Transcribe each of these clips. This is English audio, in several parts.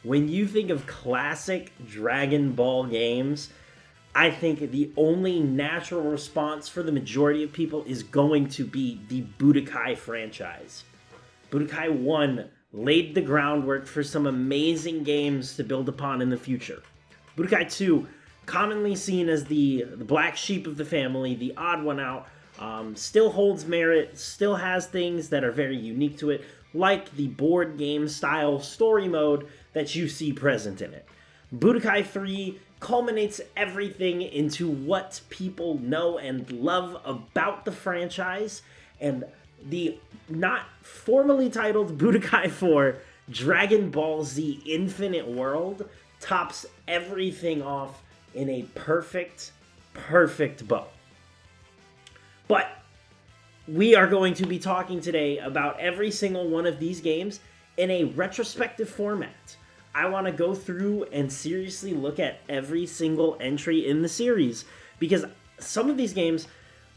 When you think of classic Dragon Ball games, I think the only natural response for the majority of people is going to be the Budokai franchise. Budokai 1 laid the groundwork for some amazing games to build upon in the future. Budokai 2, commonly seen as the black sheep of the family, the odd one out, still holds merit, still has things that are very unique to it, like the board game style story mode that you see present in it. Budokai 3 culminates everything into what people know and love about the franchise, and the not formally titled Budokai 4 Dragon Ball Z Infinite World tops everything off in a perfect bow. But we are going to be talking today about every single one of these games in a retrospective format. I want to go through and seriously look at every single entry in the series, because some of these games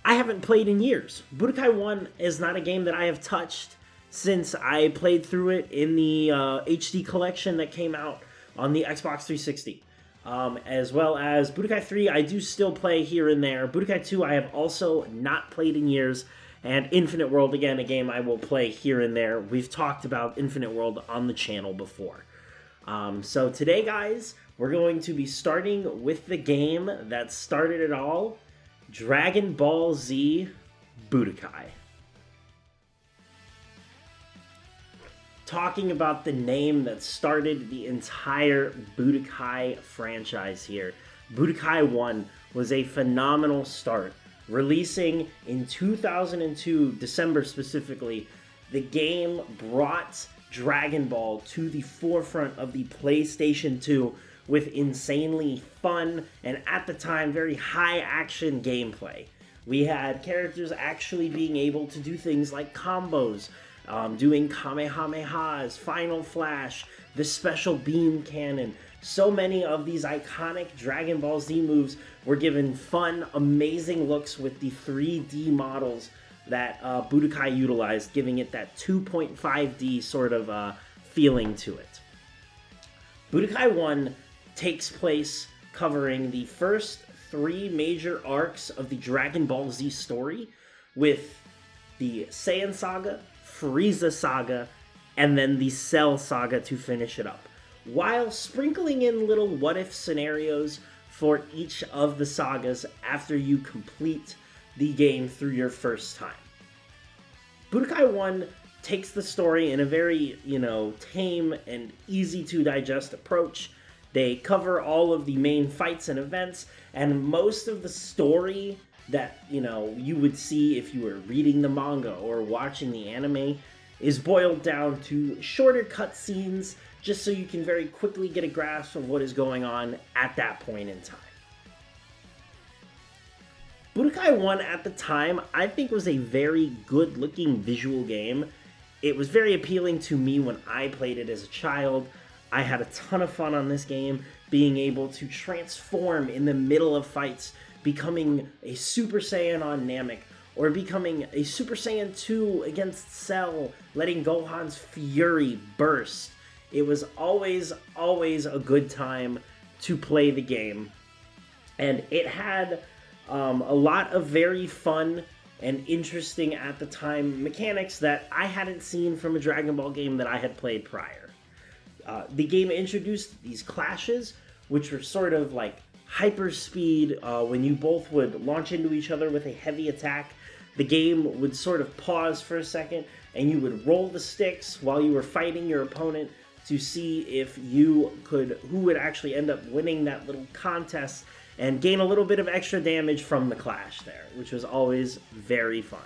I haven't played in years. Budokai 1 is not a game that I have touched since I played through it in the HD collection that came out on the Xbox 360. As well as Budokai 3, I do still play here and there. Budokai 2, I have also not played in years. And Infinite World, again, a game I will play here and there. We've talked about Infinite World on the channel before. So today, guys, we're going to be starting with the game that started it all, Dragon Ball Z Budokai. Talking about the name that started the entire Budokai franchise here. Budokai 1 was a phenomenal start. Releasing in 2002, December specifically, the game brought Dragon Ball to the forefront of the PlayStation 2 with insanely fun and, at the time, very high-action gameplay. We had characters actually being able to do things like combos, doing Kamehamehas, Final Flash, the special beam cannon. So many of these iconic Dragon Ball Z moves were given fun, amazing looks with the 3D models that Budokai utilized, giving it that 2.5D sort of feeling to it. Budokai 1 takes place covering the first 3 major arcs of the Dragon Ball Z story, with the Saiyan Saga, Frieza Saga, and then the Cell Saga to finish it up, while sprinkling in little what-if scenarios for each of the sagas after you complete the game through your first time. Budokai 1 takes the story in a very, tame and easy-to-digest approach. They cover all of the main fights and events, and most of the story that, you would see if you were reading the manga or watching the anime is boiled down to shorter cutscenes, just so you can very quickly get a grasp of what is going on at that point in time. Budokai 1 at the time, I think, was a very good-looking visual game. It was very appealing to me when I played it as a child. I had a ton of fun on this game, being able to transform in the middle of fights, becoming a Super Saiyan on Namek, or becoming a Super Saiyan 2 against Cell, letting Gohan's fury burst. It was always a good time to play the game, and it had a lot of very fun and interesting at the time mechanics that I hadn't seen from a Dragon Ball game that I had played prior. The game introduced these clashes, which were sort of like hyper speed. When you both would launch into each other with a heavy attack, the game would sort of pause for a second, and you would roll the sticks while you were fighting your opponent to see if who would actually end up winning that little contest and gain a little bit of extra damage from the clash there, which was always very fun.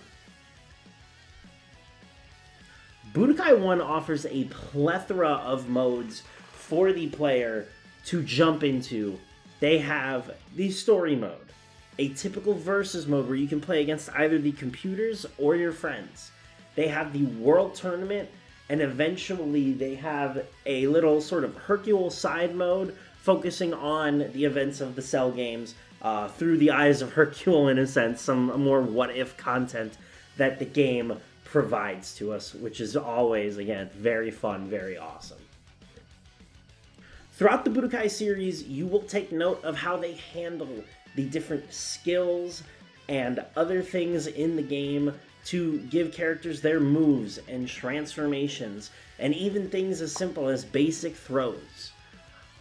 Budokai 1 offers a plethora of modes for the player to jump into. They have the story mode, a typical versus mode where you can play against either the computers or your friends. They have the world tournament, and eventually they have a little sort of Hercule side mode focusing on the events of the Cell games through the eyes of Hercule, in a sense, some more what-if content that the game provides to us, which is always, again, very fun, very awesome. Throughout the Budokai series, you will take note of how they handle the different skills and other things in the game to give characters their moves and transformations, and even things as simple as basic throws.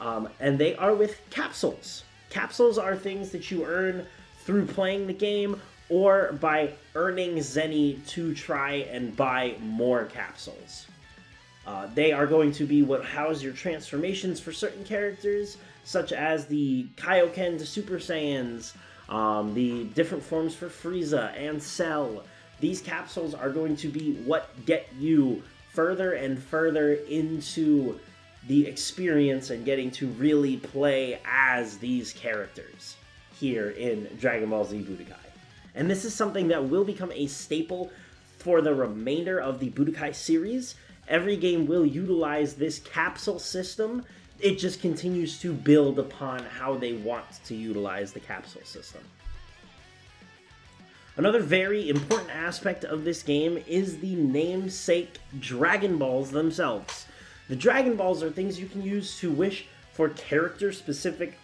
And they are with capsules. Capsules are things that you earn through playing the game or by earning Zenny to try and buy more capsules. They are going to be what house your transformations for certain characters, such as the Kaioken to Super Saiyans, the different forms for Frieza and Cell. These capsules are going to be what get you further and further into the experience and getting to really play as these characters here in Dragon Ball Z Budokai. And this is something that will become a staple for the remainder of the Budokai series. Every game will utilize this capsule system. It just continues to build upon how they want to utilize the capsule system. Another very important aspect of this game is the namesake Dragon Balls themselves. The Dragon Balls are things you can use to wish for character-specific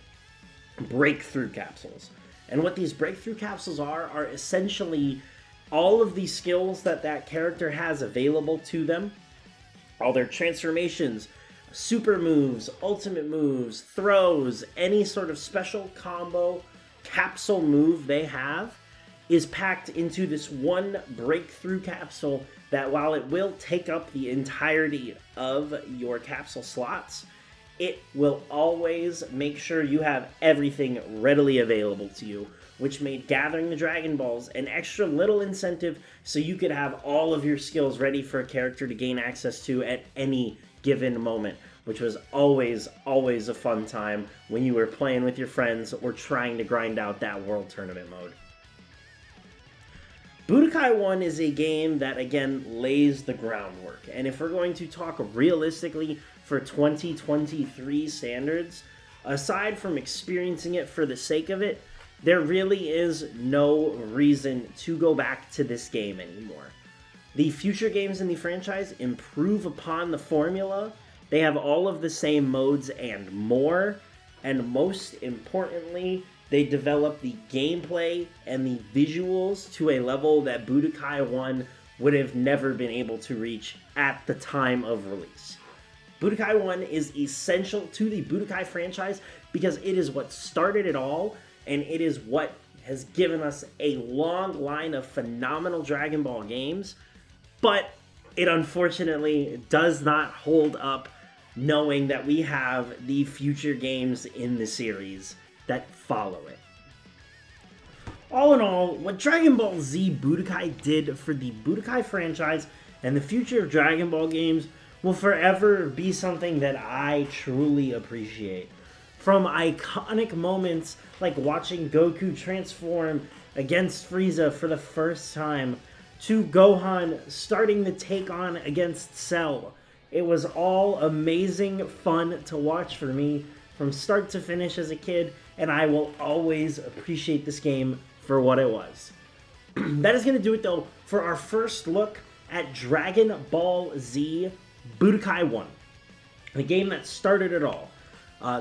breakthrough capsules. And what these breakthrough capsules are essentially all of the skills that that character has available to them, all their transformations, super moves, ultimate moves, throws, any sort of special combo capsule move they have is packed into this one breakthrough capsule that, while it will take up the entirety of your capsule slots, it will always make sure you have everything readily available to you, which made gathering the Dragon Balls an extra little incentive so you could have all of your skills ready for a character to gain access to at any given moment, which was always a fun time when you were playing with your friends or trying to grind out that World Tournament mode. Budokai 1 is a game that, again, lays the groundwork. And if we're going to talk realistically for 2023 standards, aside from experiencing it for the sake of it, there really is no reason to go back to this game anymore. The future games in the franchise improve upon the formula. They have all of the same modes and more. And most importantly, they develop the gameplay and the visuals to a level that Budokai 1 would have never been able to reach at the time of release. Budokai 1 is essential to the Budokai franchise because it is what started it all, and it is what has given us a long line of phenomenal Dragon Ball games, but it unfortunately does not hold up knowing that we have the future games in the series that follow it. All in all, what Dragon Ball Z Budokai did for the Budokai franchise and the future of Dragon Ball games will forever be something that I truly appreciate. From iconic moments like watching Goku transform against Frieza for the first time, to Gohan starting the take on against Cell. It was all amazing fun to watch for me from start to finish as a kid, and I will always appreciate this game for what it was. That is going to do it, though, for our first look at Dragon Ball Z Budokai 1, the game that started it all.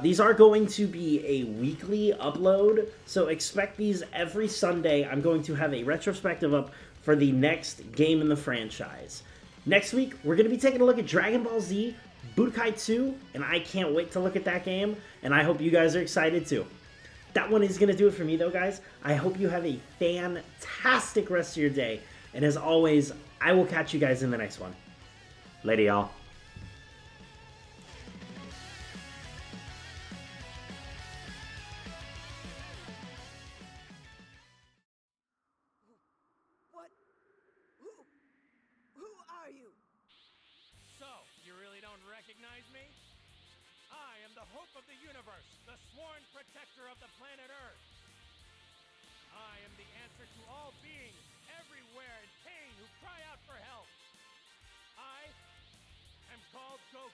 These are going to be a weekly upload, so expect these every Sunday. I'm going to have a retrospective up for the next game in the franchise. Next week, we're going to be taking a look at Dragon Ball Z Budokai 2, and I can't wait to look at that game, and I hope you guys are excited too. That one is going to do it for me, though, guys. I hope you have a fantastic rest of your day, and as always, I will catch you guys in the next one. Later, y'all. What? Who are you? So, you really don't recognize me? I am the hope of the universe, the sworn protector of the planet Earth. I am the answer to all beings everywhere in pain who cry out for help. I am called Goku.